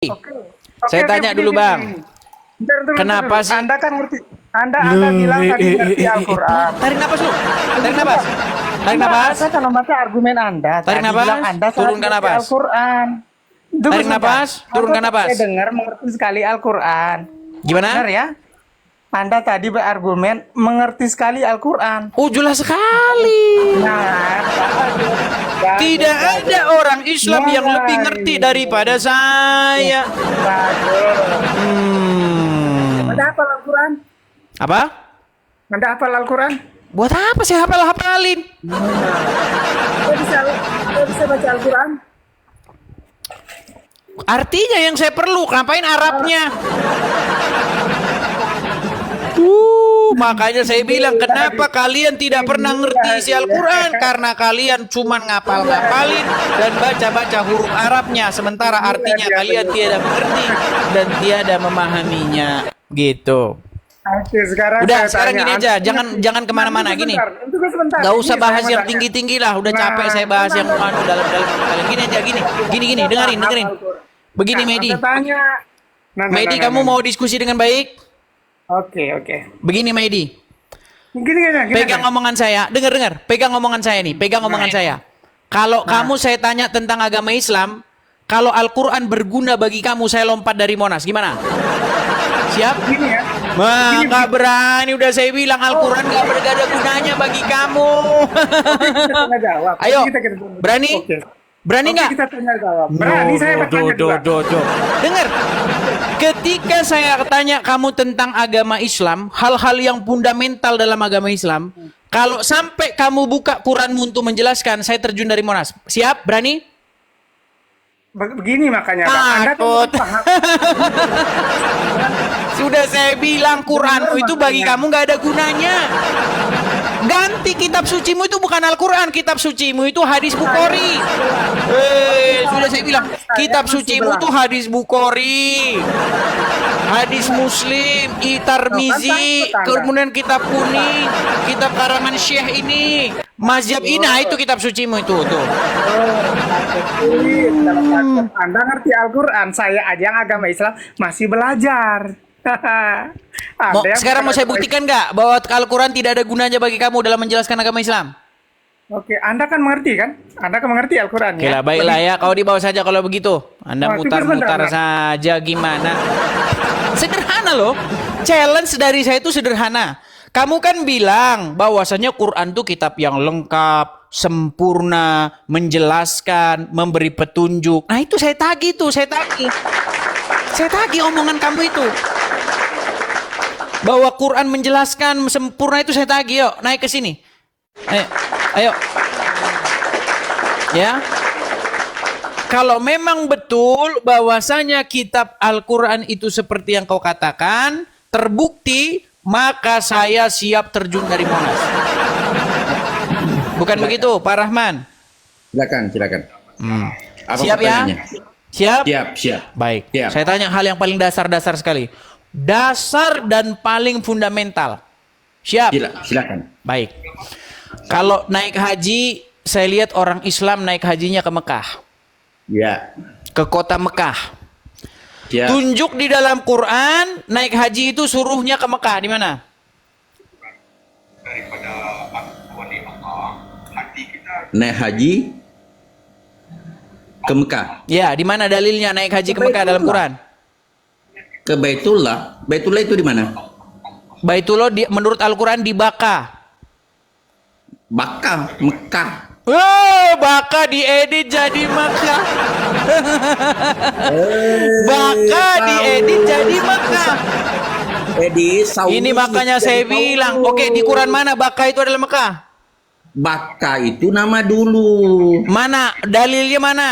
Oke. Saya tanya dulu Bang, kenapa sih? Anda kan ngerti. Anda bilang tadi ngerti Al-Quran. Tarik napas lu, tarik napas, tarik napas. Saya kalau baca argumen Anda, Tarik tadi napas, bilang Anda turunkan ngerti napas. Al-Quran. Tunggu Tarik sebentar. napas, turunkan napas. Saya dengar mengerti sekali Al-Quran. Gimana? Benar ya? Anda tadi berargumen mengerti sekali Al-Quran. Oh jelas sekali. Nah, Tidak ada orang Islam yang lebih ngerti daripada saya. Anda hafal Al-Quran? Apa? Anda hafal Al-Quran? Buat apa saya hafalin? Anda bisa baca Al-Quran? Artinya yang saya perlu, ngapain Arabnya? Makanya saya bilang kenapa kalian tidak pernah ngerti isi Al-Quran, karena kalian cuma ngapalin dan baca-baca huruf Arabnya, sementara artinya kalian tiada mengerti dan tiada memahaminya, gitu. Oke, sekarang Udah, saya sekarang tanya, gini aja, jangan kemana-mana gini. Sebentar. Gak usah Ini bahas saya yang mau tinggi-tinggi lah, udah capek saya bahas yang dalam kalian. Gini aja, gini, dengerin. Begini Medi, Medi kamu mau diskusi dengan baik? Oke. Begini Medi, Gini. pegang omongan saya, dengar, pegang omongan saya nih, pegang omongan saya. Kalau kamu saya tanya tentang agama Islam, kalau Al-Quran berguna bagi kamu, saya lompat dari Monas, gimana? Siap? Gini ya. Wah, nggak berani, udah saya bilang Al-Quran nggak ada gunanya bagi kamu. Kita jawab. Ayo, Kita berani? Oke. Berani nggak? Kita tanya jawab. Berani saya bertanya juga. Dengar, ketika saya tanya kamu tentang agama Islam, hal-hal yang fundamental dalam agama Islam, kalau sampai kamu buka Quranmu untuk menjelaskan, saya terjun dari Monas. Siap? Berani? Begini makanya Bang. Anda Takut. kan paham. Sudah saya bilang Quranmu itu bagi kamu nggak ada gunanya. Ganti kitab sucimu itu bukan Al-Quran, kitab sucimu itu hadis Bukhari. Sudah saya bilang, kitab sucimu itu hadis Bukhari, hadis Muslim, Tirmizi, kemudian kitab kuning, kitab karangan Syekh ini, mazhab ini, itu kitab sucimu itu tuh. Anda ngerti Al-Quran, saya aja yang agama Islam masih belajar. Sekarang mau saya buktikan nggak bahwa Al-Quran tidak ada gunanya bagi kamu dalam menjelaskan agama Islam? Oke, Anda kan mengerti kan? Anda kan mengerti Al-Quran ya? Oke, baiklah ya, kau dibawa saja kalau begitu. Anda mutar-mutar saja gimana? Sederhana loh. Challenge dari saya itu sederhana. Kamu kan bilang bahwasanya Quran itu kitab yang lengkap, sempurna, menjelaskan, memberi petunjuk. Nah itu saya tagih tuh, saya tagih omongan kamu itu. Bahwa Quran menjelaskan sempurna itu saya tagih, yuk naik ke sini. Ayo. Ya. Kalau memang betul bahwasanya kitab Al-Quran itu seperti yang kau katakan, terbukti, maka saya siap terjun dari Monas. Bukan begitu, Pak Rahman? Silakan. Apa siap ya? Siap? Siap. Baik. Siap. Saya tanya hal yang paling dasar sekali. Dasar dan paling fundamental. Siap? Silakan. Baik. Kalau naik haji, saya lihat orang Islam naik hajinya ke Mekah. Ya. Ke kota Mekah. Siap. Tunjuk di dalam Quran, naik haji itu suruhnya ke Mekah. Di mana? Naik haji ke Mekah. Ya, di mana dalilnya naik haji ke Mekah dalam Quran? Ke Baitullah. Baitullah itu di mana? Baitullah menurut Al-Quran di Baka. Mekah. Baka diedit jadi Mekah. Baka diedit jadi Mekah. Ini makanya saya bilang, oke, di Quran mana Baka itu adalah Mekah? Baka itu nama dulu. Mana? Dalilnya mana?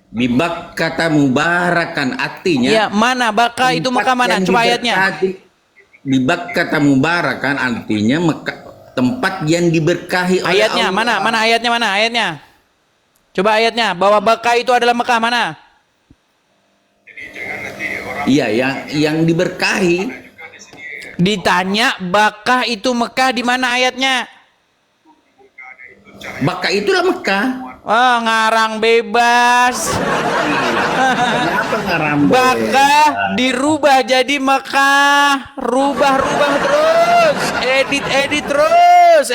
Bibak kata mubarakan artinya. Ya, mana? Baka itu Mekah mana? Coba ayatnya. Bibak kata mubarakan artinya Mekah, tempat yang diberkahi oleh ayatnya Allah. mana ayatnya? Coba ayatnya, bahwa Baka itu adalah Mekah mana? Iya, yang diberkahi. Ditanya Baka itu Mekah di mana ayatnya? Baka itulah Mekah. Ngarang bebas. Kenapa ngarambol? Bakah dirubah jadi Mekah. Rubah-rubah terus. Edit terus.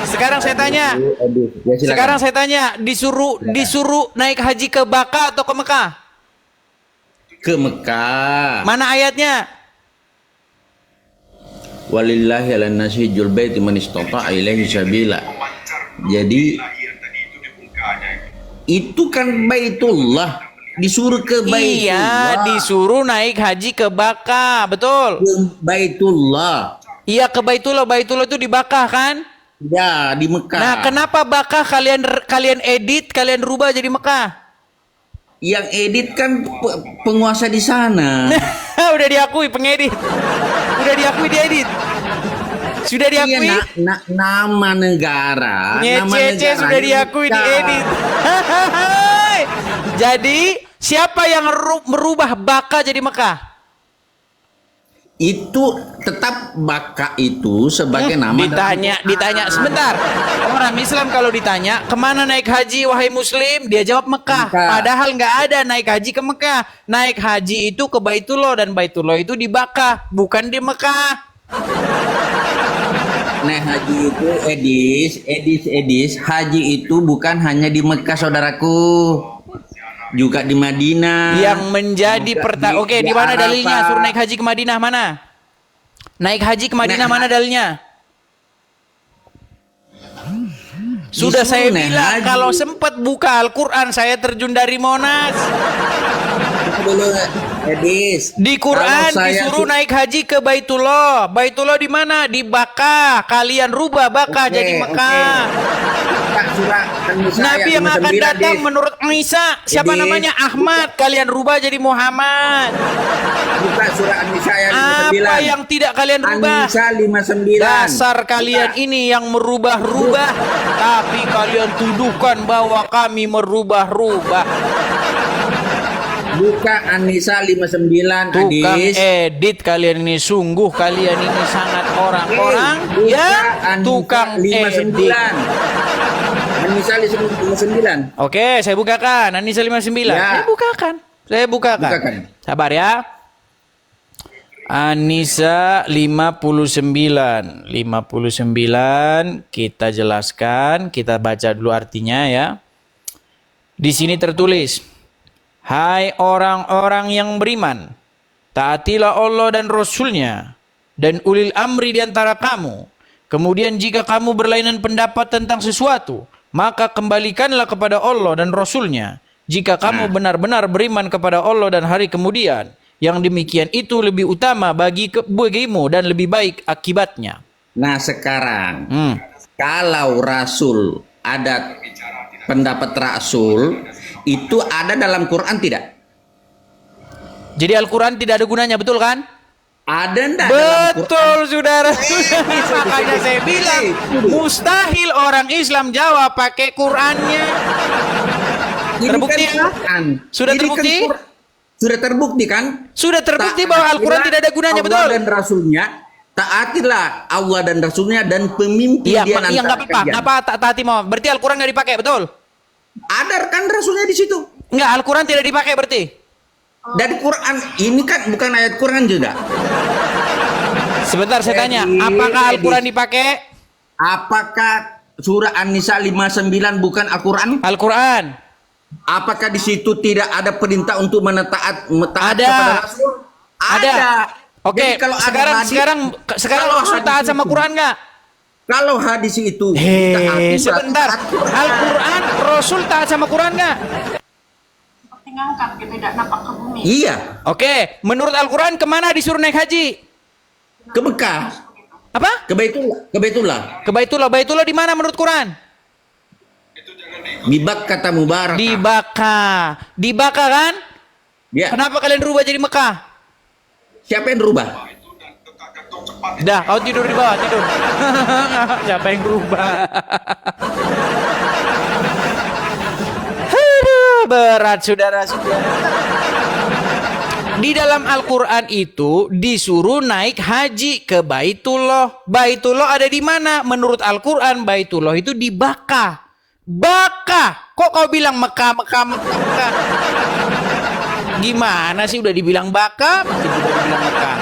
Sekarang saya tanya. Ya, silakan. Sekarang saya tanya, disuruh naik haji ke Bakah atau ke Mekah? Ke Mekah. Mana ayatnya? Walillahi ala nasi hijjul baiti man istata'a ilaihi sabila. Jadi itu kan Baitullah, disuruh ke Baitullah. Iya, disuruh naik haji ke Bakah, betul. Ke Baitullah. Iya, ke Baitullah. Baitullah itu di Bakah kan? Ya, di Mekah. Nah, kenapa Bakah kalian edit, kalian rubah jadi Mekah? Yang edit kan penguasa di sana. Udah diakui pengedit. Udah diakui diedit. Sudah diakui. Iya, nama negara. Nyecece sudah diakui diedit. Jadi siapa yang merubah Bakah jadi Mekah? Itu tetap Bakah itu sebagai nama. Ditanya sebentar. Orang Islam kalau ditanya kemana naik haji wahai Muslim, dia jawab Mekah. Padahal nggak ada naik haji ke Mekah. Naik haji itu ke Baitullah dan Baitullah itu di Bakah, bukan di Mekah. Naik haji itu edis. Haji itu bukan hanya di Mekah, saudaraku. Juga di Madinah. Yang menjadi Oke, di mana dalilnya suruh naik haji ke Madinah mana? Naik haji ke Madinah mana dalilnya? Sudah saya bilang kalau sempat buka Al-Qur'an saya terjun dari Monas. Di Quran disuruh naik haji ke Baitullah. Baitullah di mana? Di Bakah. Kalian rubah Bakah jadi Mekah. Nabi yang akan datang menurut Isa siapa namanya? Ahmad. Kalian rubah jadi Muhammad. Buka surah An-Nisa ayat 59. Apa yang tidak kalian rubah? An-Nisa 59. Dasar kalian ini yang merubah-rubah. Tapi kalian tuduhkan bahwa kami merubah-rubah. Buka An-Nisa 59. Tukang Adis. edit kalian ini. Sungguh kalian ini sangat orang-orang yang tukang edit. An-Nisa 59. Oke, saya bukakan. An-Nisa 59. Ya. Saya bukakan. Sabar ya. An-Nisa 59. 59 kita jelaskan, kita baca dulu artinya ya. Di sini tertulis, hai orang-orang yang beriman, taatilah Allah dan Rasul-Nya dan ulil amri di antara kamu. Kemudian jika kamu berlainan pendapat tentang sesuatu, maka kembalikanlah kepada Allah dan Rasul-Nya. Jika kamu benar-benar beriman kepada Allah dan hari kemudian, yang demikian itu lebih utama bagimu dan lebih baik akibatnya. Nah sekarang, kalau Rasul ada pendapat Rasul, itu ada dalam Quran tidak? Jadi Al-Quran tidak ada gunanya, betul kan? Ada enggak? Betul, saudara. Makanya saya bilang mustahil orang Islam jawab pakai Qurannya. Terbukti kan? Sudah terbukti? Sudah terbukti kan? Sudah terbukti bahwa Al-Quran tidak ada gunanya, Allah betul? dan Rasulnya, taatilah Allah dan Rasulnya dan pemimpin Iya, di antara nggak apa-apa. kalian. Kenapa taati mau? Berarti Al-Quran nggak dipakai, betul? Ada kan Rasulnya di situ. Nggak, Al-Quran tidak dipakai berarti? Dari Quran ini kan bukan ayat Quran juga. Sebentar saya tanya, apakah Al-Quran dipakai? Apakah surah An-Nisa 59 bukan Al-Quran? Al-Quran. Apakah di situ tidak ada perintah untuk mentaat Ada. kepada Rasul? Ada. Oke, Jadi kalau sekarang Rasul taat sama Quran nggak? Kalau hadis itu Sebentar. Al-Quran, Rasul taat sama Quran nggak? Seperti ngangkat gitu, tidak napak ke bumi. Iya, Oke, menurut Al-Quran kemana disuruh naik haji? ke Mekah, Apa? ke Baitullah. Ke Baitullah. Baitullah di mana menurut Quran? Di Bakkah Mubarakah. Di Bakah. Di Bakah kan? Ya. Kenapa kalian rubah jadi Mekah? Siapa yang rubah? Dah, kau tidur di bawah, tidur. Siapa yang rubah? Aduh, berat saudara-saudara. Di dalam Al-Quran itu disuruh naik haji ke Baitullah. Baitullah ada di mana? Menurut Al-Quran Baitullah itu di Bakkah. Bakkah. Kok kau bilang Mekah, Mekah, Mekah, Mekah? Gimana sih udah dibilang Bakkah, masih udah dibilang Mekah.